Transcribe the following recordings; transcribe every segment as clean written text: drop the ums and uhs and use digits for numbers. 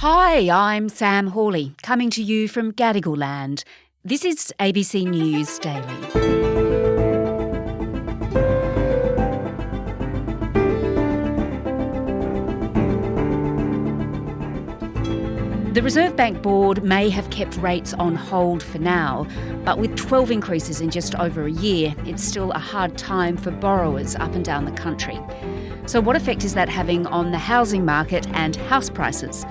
Hi, I'm Sam Hawley, coming to you from Gadigal Land. This is ABC News Daily. The Reserve Bank Board may have kept rates on hold for now, but with 12 increases in just over a year, it's still a hard time for borrowers up and down the country. So what effect is that having on the housing market and house prices?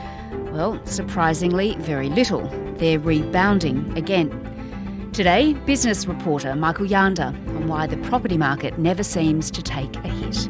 Well, surprisingly, very little. They're rebounding again. Today, business reporter Michael Yanda on why the property market never seems to take a hit.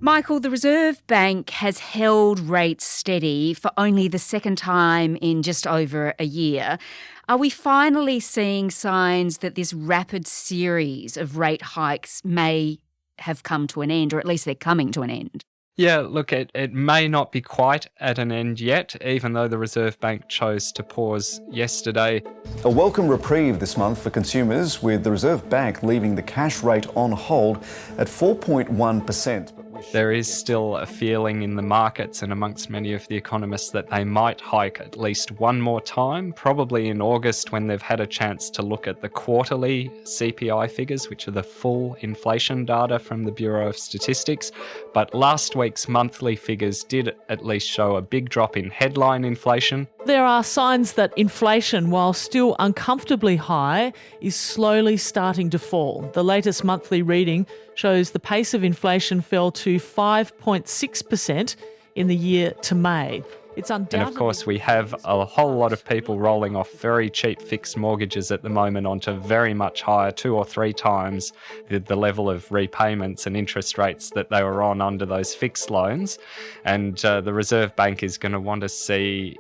Michael, the Reserve Bank has held rates steady for only the second time in just over a year. Are we finally seeing signs that this rapid series of rate hikes may have come to an end, or at least they're coming to an end? Yeah, look, it may not be quite at an end yet, even though the Reserve Bank chose to pause yesterday. A welcome reprieve this month for consumers, with the Reserve Bank leaving the cash rate on hold at 4.1%. There is still a feeling in the markets and amongst many of the economists that they might hike at least one more time, probably in August when they've had a chance to look at the quarterly CPI figures, which are the full inflation data from the Bureau of Statistics. But last week's monthly figures did at least show a big drop in headline inflation. There are signs that inflation, while still uncomfortably high, is slowly starting to fall. The latest monthly reading shows the pace of inflation fell to 5.6% in the year to May. It's undoubtedly... And of course, we have a whole lot of people rolling off very cheap fixed mortgages at the moment onto very much higher, 2 or 3 times the level of repayments and interest rates that they were on under those fixed loans. And the Reserve Bank is going to want to see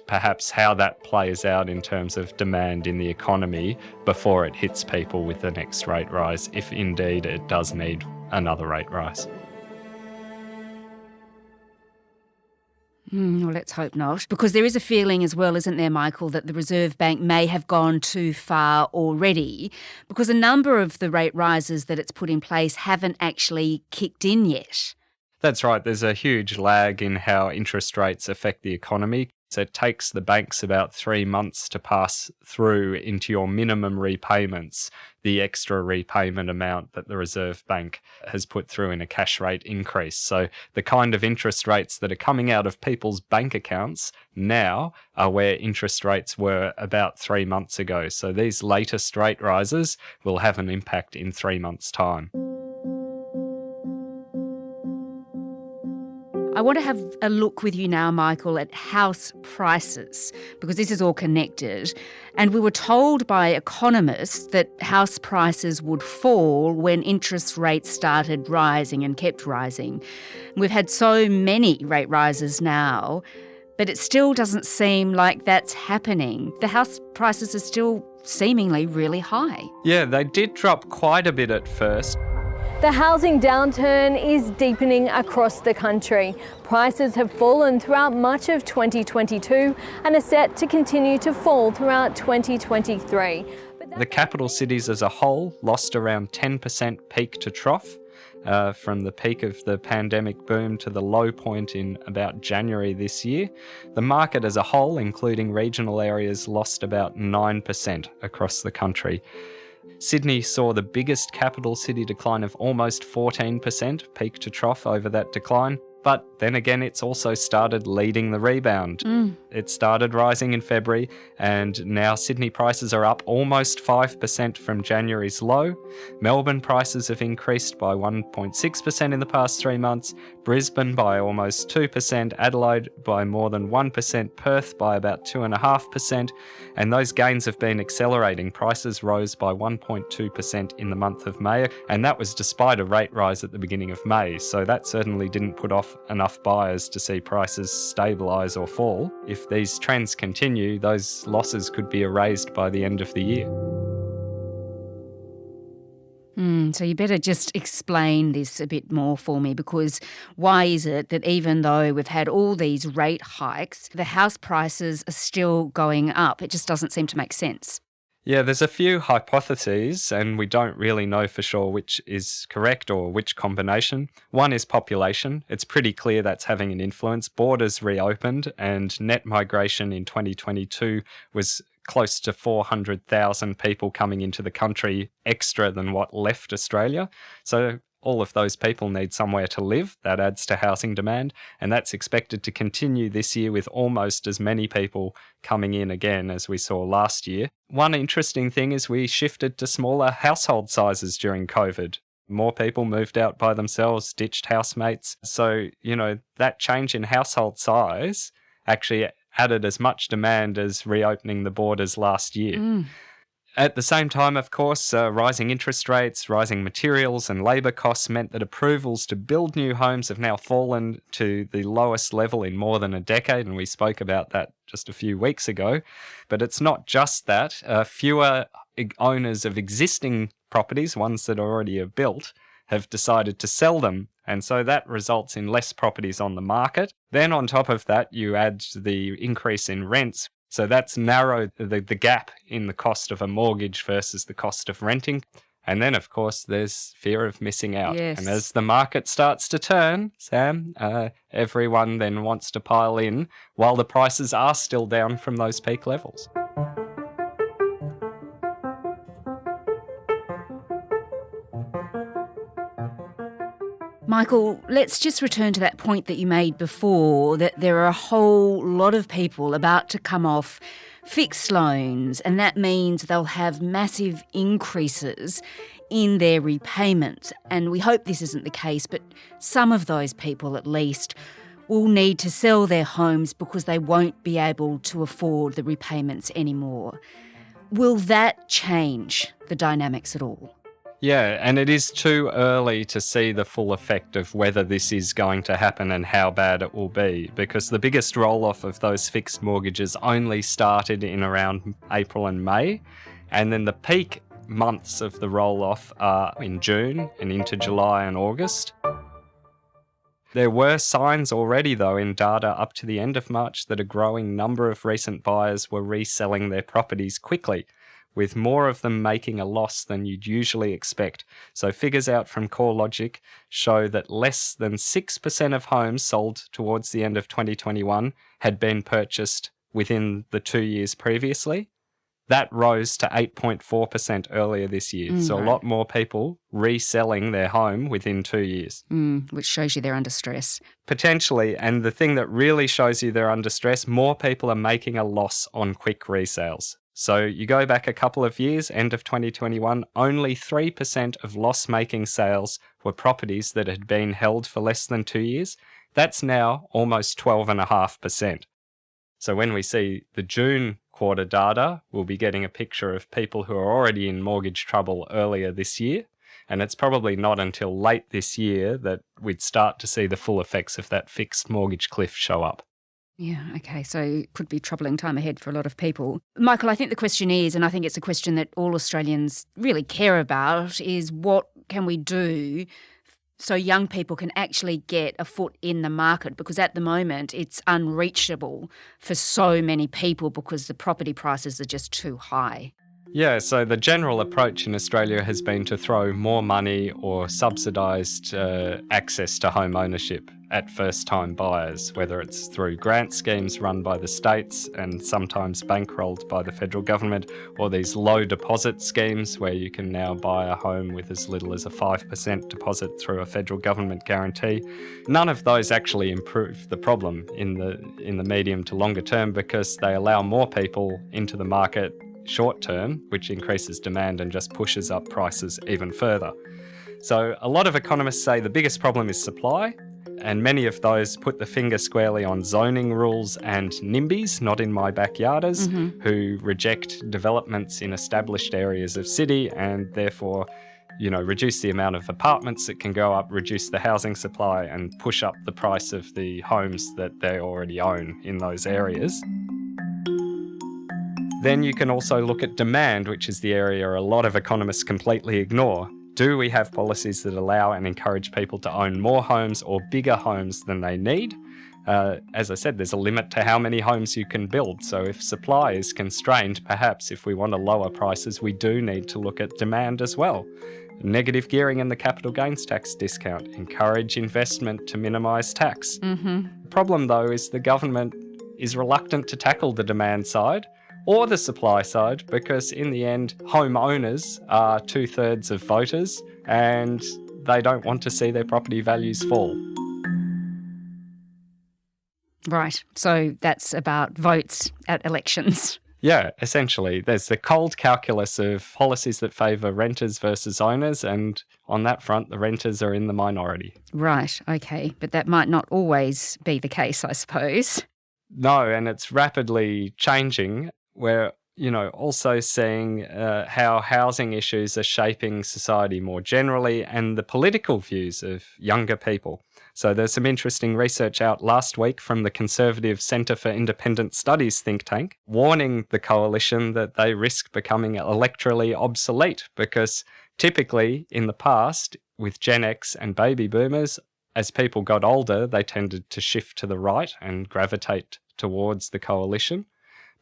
perhaps how that plays out in terms of demand in the economy before it hits people with the next rate rise, if indeed it does need another rate rise. Well, let's hope not. Because there is a feeling as well, isn't there, Michael, that the Reserve Bank may have gone too far already because a number of the rate rises that it's put in place haven't actually kicked in yet. That's right. There's a huge lag in how interest rates affect the economy. So it takes the banks about 3 months to pass through into your minimum repayments the extra repayment amount that the Reserve Bank has put through in a cash rate increase. So the kind of interest rates that are coming out of people's bank accounts now are where interest rates were about 3 months ago. So these latest rate rises will have an impact in 3 months' time. I want to have a look with you now, Michael, at house prices, because this is all connected. And we were told by economists that house prices would fall when interest rates started rising and kept rising. We've had so many rate rises now, but it still doesn't seem like that's happening. The house prices are still seemingly really high. Yeah, they did drop quite a bit at first. The housing downturn is deepening across the country. Prices have fallen throughout much of 2022 and are set to continue to fall throughout 2023. The capital cities as a whole lost around 10% peak to trough, from the peak of the pandemic boom to the low point in about January this year. The market as a whole, including regional areas, lost about 9% across the country. Sydney saw the biggest capital city decline of almost 14% peak to trough over that decline. But then again, it's also started leading the rebound. It started rising in February, and now Sydney prices are up almost 5% from January's low. Melbourne prices have increased by 1.6% in the past 3 months, Brisbane by almost 2%, Adelaide by more than 1%, Perth by about 2.5%, and those gains have been accelerating. Prices rose by 1.2% in the month of May, and that was despite a rate rise at the beginning of May, so that certainly didn't put off enough buyers to see prices stabilise or fall. If these trends continue, those losses could be erased by the end of the year. So you better just explain this a bit more for me, because why is it that even though we've had all these rate hikes, the house prices are still going up? It just doesn't seem to make sense. Yeah, there's a few hypotheses, and we don't really know for sure which is correct or which combination. One is population. It's pretty clear that's having an influence. Borders reopened, and net migration in 2022 was close to 400,000 people coming into the country extra than what left Australia. So all of those people need somewhere to live. That adds to housing demand, and that's expected to continue this year with almost as many people coming in again as we saw last year. One interesting thing is we shifted to smaller household sizes during COVID. More people moved out by themselves, ditched housemates. So, that change in household size actually added as much demand as reopening the borders last year. At the same time, of course, rising interest rates, rising materials and labour costs meant that approvals to build new homes have now fallen to the lowest level in more than a decade, and we spoke about that just a few weeks ago. But it's not just that. Fewer owners of existing properties, ones that already are built, have decided to sell them, and so that results in less properties on the market. Then on top of that, you add the increase in rents. So that's narrowed the gap in the cost of a mortgage versus the cost of renting. And then, of course, there's fear of missing out. Yes. And as the market starts to turn, Sam, everyone then wants to pile in while the prices are still down from those peak levels. Michael, let's just return to that point that you made before, that there are a whole lot of people about to come off fixed loans, and that means they'll have massive increases in their repayments. And we hope this isn't the case, but some of those people at least will need to sell their homes because they won't be able to afford the repayments anymore. Will that change the dynamics at all? Yeah, and it is too early to see the full effect of whether this is going to happen and how bad it will be, because the biggest roll-off of those fixed mortgages only started in around April and May, and then the peak months of the roll-off are in June and into July and August. There were signs already, though, in data up to the end of March that a growing number of recent buyers were reselling their properties quickly, with more of them making a loss than you'd usually expect. So figures out from CoreLogic show that less than 6% of homes sold towards the end of 2021 had been purchased within the 2 years previously. That rose to 8.4% earlier this year. So a lot more people reselling their home within 2 years. Which shows you they're under stress. Potentially, and the thing that really shows you they're under stress, more people are making a loss on quick resales. So you go back a couple of years, end of 2021, only 3% of loss-making sales were properties that had been held for less than 2 years. That's now almost 12.5%. So when we see the June quarter data, we'll be getting a picture of people who are already in mortgage trouble earlier this year. And it's probably not until late this year that we'd start to see the full effects of that fixed mortgage cliff show up. Yeah, okay, so could be troubling time ahead for a lot of people. Michael, I think the question is, and I think it's a question that all Australians really care about, is what can we do so young people can actually get a foot in the market? Because at the moment it's unreachable for so many people because the property prices are just too high. Yeah, so the general approach in Australia has been to throw more money or subsidised access to home ownership at first-time buyers, whether it's through grant schemes run by the states and sometimes bankrolled by the federal government, or these low deposit schemes where you can now buy a home with as little as a 5% deposit through a federal government guarantee. None of those actually improve the problem in the medium to longer term because they allow more people into the market short term, which increases demand and just pushes up prices even further. So a lot of economists say the biggest problem is supply, and many of those put the finger squarely on zoning rules and NIMBYs, not in my backyarders, who reject developments in established areas of city and therefore, reduce the amount of apartments that can go up, reduce the housing supply and push up the price of the homes that they already own in those areas. Then you can also look at demand, which is the area a lot of economists completely ignore. Do we have policies that allow and encourage people to own more homes or bigger homes than they need? As I said, there's a limit to how many homes you can build. So if supply is constrained, perhaps if we want to lower prices, we do need to look at demand as well. Negative gearing and the capital gains tax discount encourage investment to minimise tax. The problem, though, is the government is reluctant to tackle the demand side or the supply side, because in the end, homeowners are 2/3 of voters and they don't want to see their property values fall. Right. So that's about votes at elections. Yeah, essentially. There's the cold calculus of policies that favour renters versus owners, and on that front, the renters are in the minority. Right. Okay. But that might not always be the case, I suppose. No, and it's rapidly changing. We're, also seeing how housing issues are shaping society more generally and the political views of younger people. So there's some interesting research out last week from the Conservative Centre for Independent Studies think tank, warning the coalition that they risk becoming electorally obsolete, because typically in the past, with Gen X and baby boomers, as people got older, they tended to shift to the right and gravitate towards the coalition.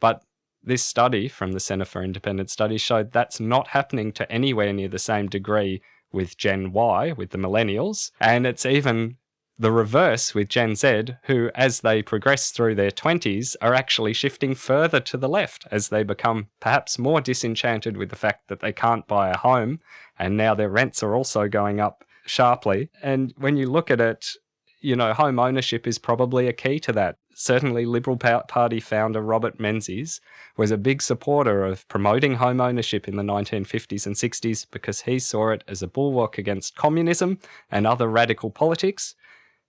But this study from the Centre for Independent Studies showed that's not happening to anywhere near the same degree with Gen Y, with the millennials, and it's even the reverse with Gen Z, who, as they progress through their 20s, are actually shifting further to the left as they become perhaps more disenchanted with the fact that they can't buy a home, and now their rents are also going up sharply. And when you look at it, home ownership is probably a key to that. Certainly, Liberal Party founder Robert Menzies was a big supporter of promoting home ownership in the 1950s and 60s because he saw it as a bulwark against communism and other radical politics.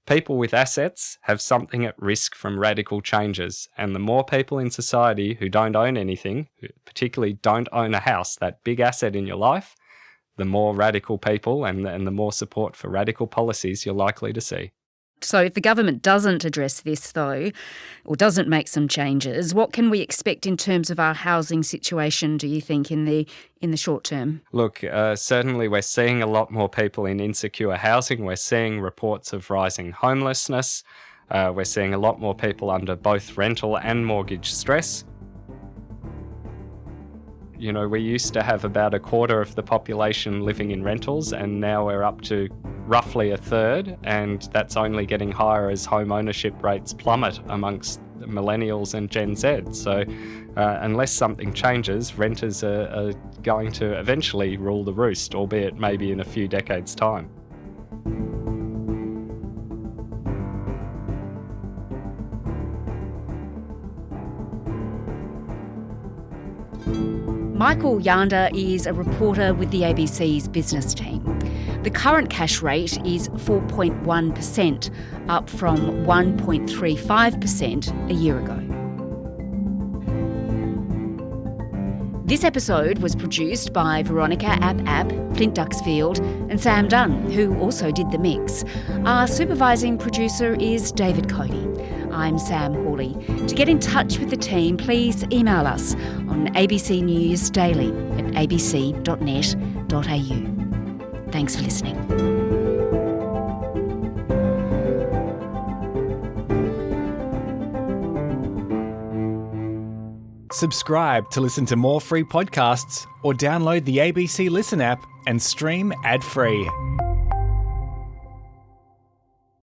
People with assets have something at risk from radical changes, and the more people in society who don't own anything, who particularly don't own a house, that big asset in your life, the more radical people and the more support for radical policies you're likely to see. So if the government doesn't address this, though, or doesn't make some changes, what can we expect in terms of our housing situation, do you think, in the short term? Look, certainly we're seeing a lot more people in insecure housing. We're seeing reports of rising homelessness. We're seeing a lot more people under both rental and mortgage stress. We used to have about a quarter of the population living in rentals, and now we're up to roughly a third, and that's only getting higher as home ownership rates plummet amongst millennials and Gen Z. So unless something changes, renters are going to eventually rule the roost, albeit maybe in a few decades' time. Michael Yanda is a reporter with the ABC's business team. The current cash rate is 4.1%, up from 1.35% a year ago. This episode was produced by Veronica App, Flint Duxfield and Sam Dunn, who also did the mix. Our supervising producer is David Cody. I'm Sam Hawley. To get in touch with the team, please email us on abcnewsdaily@abc.net.au. Thanks for listening. Subscribe to listen to more free podcasts or download the ABC Listen app and stream ad-free.